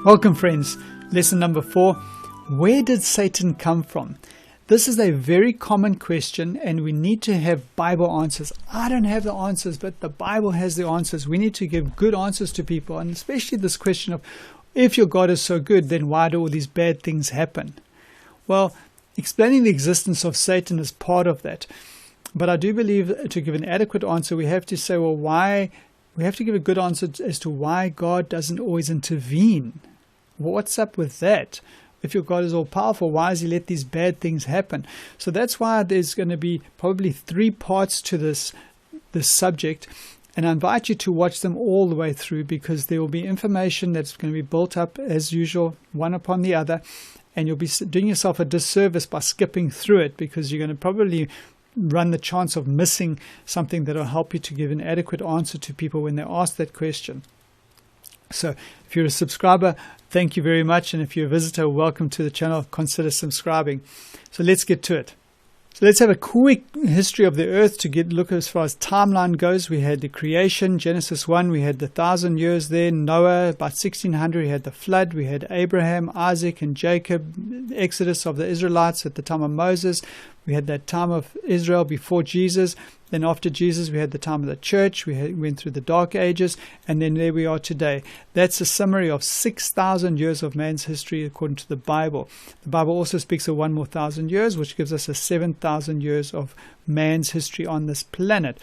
Welcome friends, lesson number 4. Where did Satan come from? This is a very common question and we need to have Bible answers. I don't have the answers, but the Bible has the answers. We need to give good answers to people, and especially this question of, if your God is so good, then why do all these bad things happen? Well, explaining the existence of Satan is part of that. But I do believe to give an adequate answer, we have to say, well, why? We have to give a good answer as to why God doesn't always intervene. What's up with that? If your God is all powerful, why does he let these bad things happen? So that's why there's going to be probably 3 parts to this subject. And I invite you to watch them all the way through, because there will be information that's going to be built up as usual, one upon the other. And you'll be doing yourself a disservice by skipping through it, because you're going to probably run the chance of missing something that will help you to give an adequate answer to people when they ask that question. So if you're a subscriber, thank you very much. And if you're a visitor, welcome to the channel. Consider subscribing. So let's get to it. So let's have a quick history of the earth to look as far as timeline goes. We had the creation, Genesis 1. We had the 1,000 years there. Noah, about 1600, we had the flood. We had Abraham, Isaac, and Jacob. The exodus of the Israelites at the time of Moses. We had that time of Israel before Jesus. Then after Jesus, we had the time of the church. We went through the dark ages. And then there we are today. That's a summary of 6,000 years of man's history according to the Bible. The Bible also speaks of 1 more 1,000 years, which gives us a 7,000 years of man's history on this planet.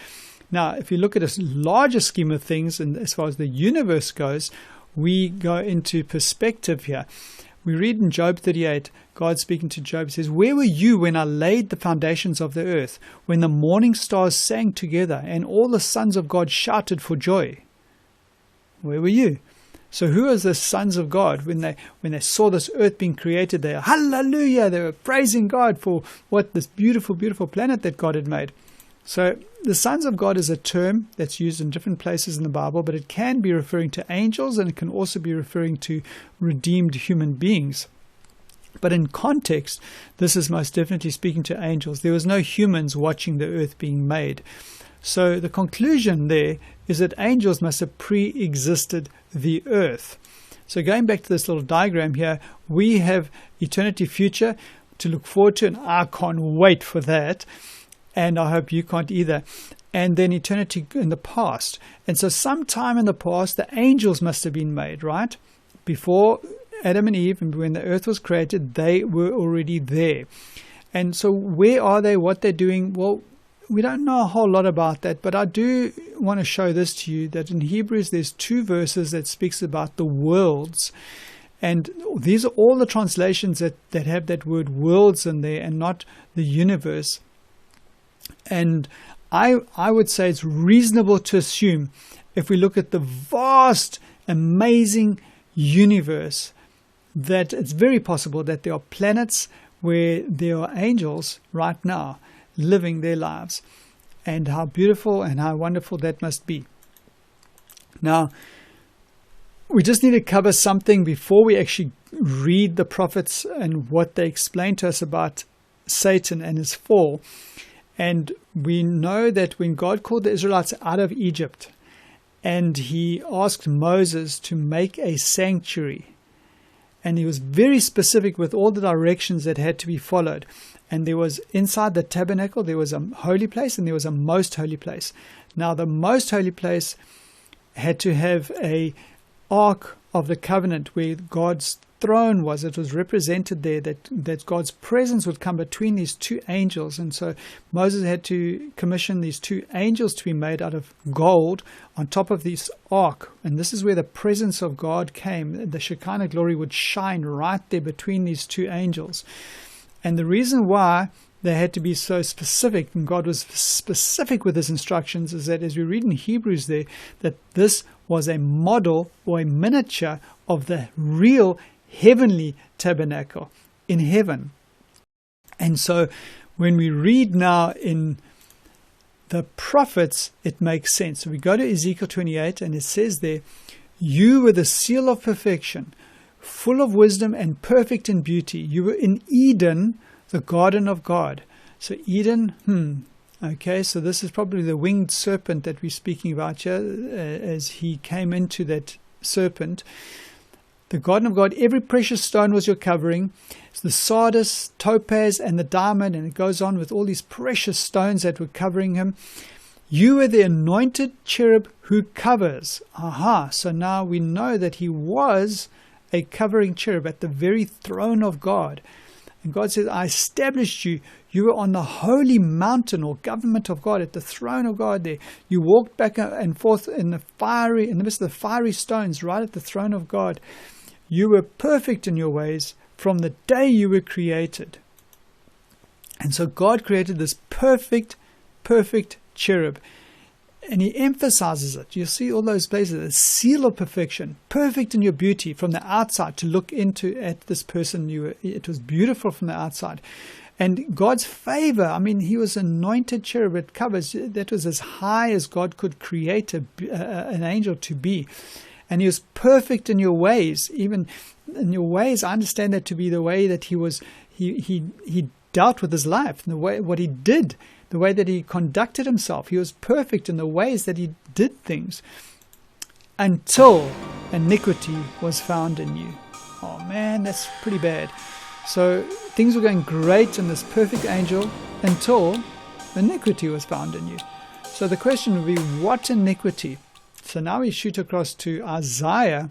Now, if you look at a larger scheme of things, and as far as the universe goes, we go into perspective here. We read in Job 38, God speaking to Job says, "Where were you when I laid the foundations of the earth, when the morning stars sang together and all the sons of God shouted for joy?" Where were you? So who are the sons of God? When they saw this earth being created, they hallelujah, they were praising God for this beautiful, beautiful planet that God had made. So the sons of God is a term that's used in different places in the Bible, but it can be referring to angels, and it can also be referring to redeemed human beings. But in context, this is most definitely speaking to angels. There was no humans watching the earth being made. So the conclusion there is that angels must have pre-existed the earth. So going back to this little diagram here, we have eternity future to look forward to, and I can't wait for that. And I hope you can't either. And then eternity in the past. And so sometime in the past, the angels must have been made, right? Before Adam and Eve, and when the earth was created, they were already there. And so where are they? What they're doing? Well, we don't know a whole lot about that, but I do want to show this to you, that in Hebrews there's 2 verses that speaks about the worlds. And these are all the translations that have that word worlds in there and not the universe. And I would say it's reasonable to assume, if we look at the vast, amazing universe, that it's very possible that there are planets where there are angels right now living their lives. And how beautiful and how wonderful that must be. Now, we just need to cover something before we actually read the prophets and what they explain to us about Satan and his fall. And we know that when God called the Israelites out of Egypt, and he asked Moses to make a sanctuary, and he was very specific with all the directions that had to be followed. And there was, inside the tabernacle, there was a holy place and there was a most holy place. Now the most holy place had to have a ark of the covenant where God's throne was. It was represented there, that God's presence would come between these 2 angels. And so Moses had to commission these 2 angels to be made out of gold on top of this ark. And this is where the presence of God came. The Shekinah glory would shine right there between these 2 angels. And the reason why they had to be so specific, and God was specific with his instructions, is that as we read in Hebrews there, that this was a model or a miniature of the real heavenly tabernacle in heaven. And so when we read now in the prophets, it makes sense. So we go to Ezekiel 28, and it says there, "You were the seal of perfection, full of wisdom and perfect in beauty. You were in Eden, the garden of God." So Eden, okay, so this is probably the winged serpent that we're speaking about here, as he came into that serpent. the garden of God, every precious stone was your covering. It's the sardius, topaz, and the diamond, and it goes on with all these precious stones that were covering him. You were the anointed cherub who covers. Aha, so now we know that he was a covering cherub at the very throne of God. And God says, I established you. You were on the holy mountain or government of God, at the throne of God there. You walked back and forth in the midst of the fiery stones, right at the throne of God. You were perfect in your ways from the day you were created. And so God created this perfect cherub. And he emphasizes it. You see all those places, the seal of perfection, perfect in your beauty from the outside to look at this person. It was beautiful from the outside. And God's favor, I mean, he was anointed cherub. It covers, that was as high as God could create an angel to be. And he was perfect in your ways. Even in your ways, I understand that to be the way that he dealt with his life, the way what he did, the way that he conducted himself. He was perfect in the ways that he did things until iniquity was found in you. Oh man, that's pretty bad. So things were going great in this perfect angel until iniquity was found in you. So the question would be, what iniquity? So now we shoot across to Isaiah,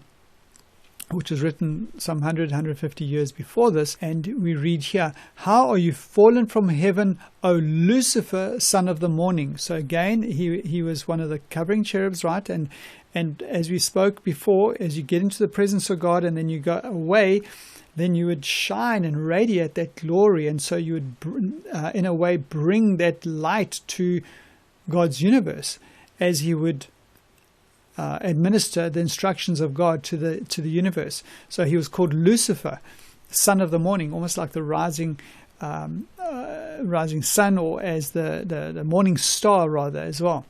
which was written some 150 years before this, and we read here, how are you fallen from heaven, O Lucifer, son of the morning? So again, he was one of the covering cherubs, right? And as we spoke before, as you get into the presence of God and then you go away, then you would shine and radiate that glory, and so you would, in a way, bring that light to God's universe as he would administer the instructions of God to the universe. So he was called Lucifer, son of the morning, almost like the rising sun, or as the morning star rather as well.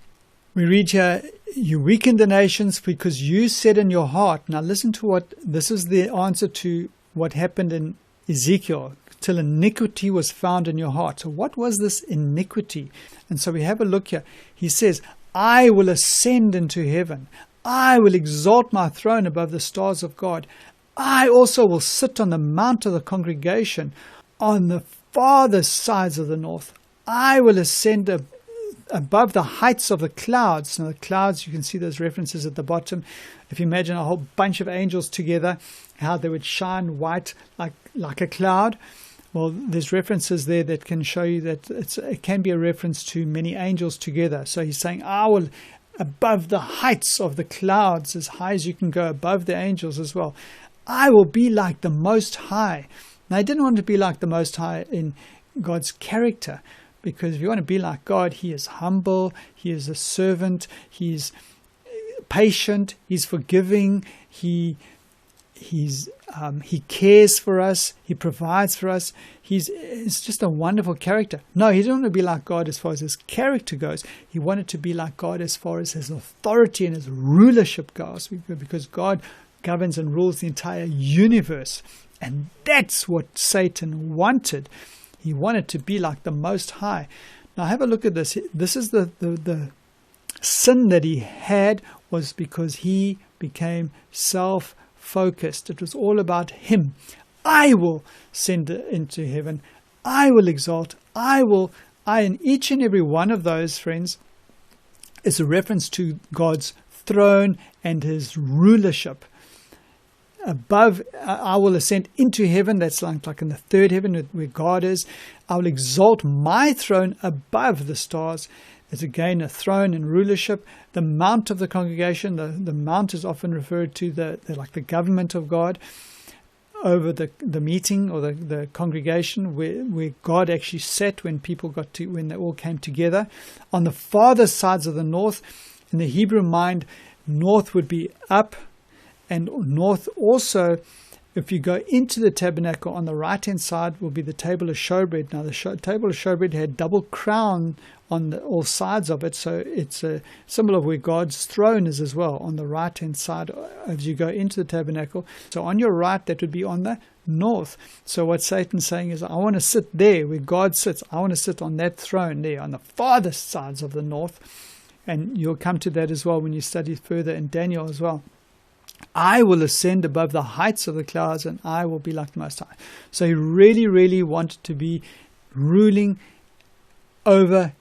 We read here, you weakened the nations because you said in your heart. Now listen to this is the answer to what happened in Ezekiel, till iniquity was found in your heart. So what was this iniquity? And so we have a look here. He says, I will ascend into heaven. I will exalt my throne above the stars of God. I also will sit on the mount of the congregation on the farthest sides of the north. I will ascend above the heights of the clouds. Now the clouds, you can see those references at the bottom. If you imagine a whole bunch of angels together, how they would shine white like a cloud. Well, there's references there that can show you that it can be a reference to many angels together. So he's saying, I will above the heights of the clouds, as high as you can go, above the angels as well. I will be like the Most High. Now, I didn't want to be like the Most High in God's character, because if you want to be like God, he is humble, he is a servant, he's patient, he's forgiving, he cares for us, he provides for us. It's just a wonderful character. No, he didn't want to be like God as far as his character goes. He wanted to be like God as far as his authority and his rulership goes, because God governs and rules the entire universe. And that's what Satan wanted. He wanted to be like the Most High. Now have a look at this. This is the sin that he had, was because he became self-focused. It was all about him. I will send into heaven. I will exalt. And each and every one of those, friends, is a reference to God's throne and his rulership. Above, I will ascend into heaven. That's like in the third heaven where God is. I will exalt my throne above the stars. It's again a throne and rulership. The mount of the congregation, the mount is often referred to the government of God over the meeting or the congregation where God actually sat when they all came together. On the farthest sides of the north, in the Hebrew mind, north would be up, and north also, if you go into the tabernacle, on the right-hand side will be the table of showbread. Now, the table of showbread had double crown on all sides of it, so it's a symbol of where God's throne is as well, on the right-hand side as you go into the tabernacle. So on your right, that would be on the north. So what Satan's saying is, I want to sit there where God sits. I want to sit on that throne there, on the farthest sides of the north. And you'll come to that as well when you study further in Daniel as well. I will ascend above the heights of the clouds, and I will be like the Most High. So he really, really wanted to be ruling over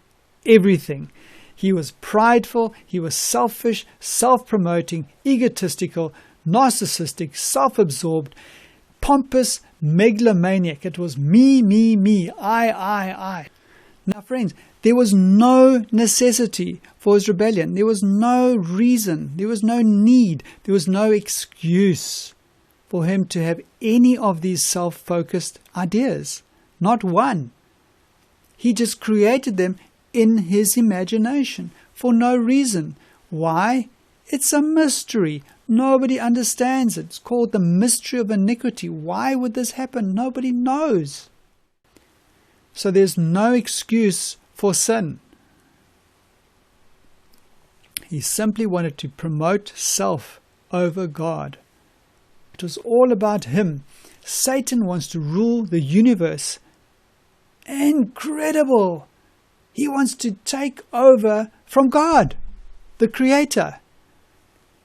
everything. He was prideful, he was selfish, self-promoting, egotistical, narcissistic, self-absorbed, pompous, megalomaniac. It was me, me, me, I. Now, friends, there was no necessity for his rebellion. There was no reason. There was no need. There was no excuse for him to have any of these self-focused ideas. Not one. He just created them in his imagination for no reason. Why? It's a mystery. Nobody understands it. It's called the mystery of iniquity. Why would this happen? Nobody knows. So there's no excuse for sin. He simply wanted to promote self over God. It was all about him. Satan wants to rule the universe. Incredible! He wants to take over from God, the Creator.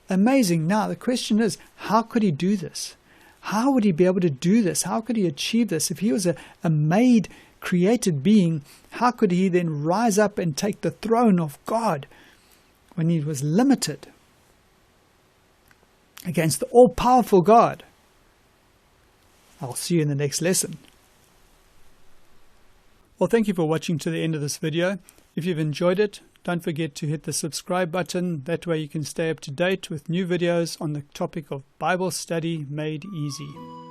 Amazing. Now the question is, how could he do this? How would he be able to do this? How could he achieve this? If he was a made, created being, how could he then rise up and take the throne of God when he was limited against the all-powerful God? I'll see you in the next lesson. Well, thank you for watching to the end of this video. If you've enjoyed it, don't forget to hit the subscribe button. That way you can stay up to date with new videos on the topic of Bible study made easy.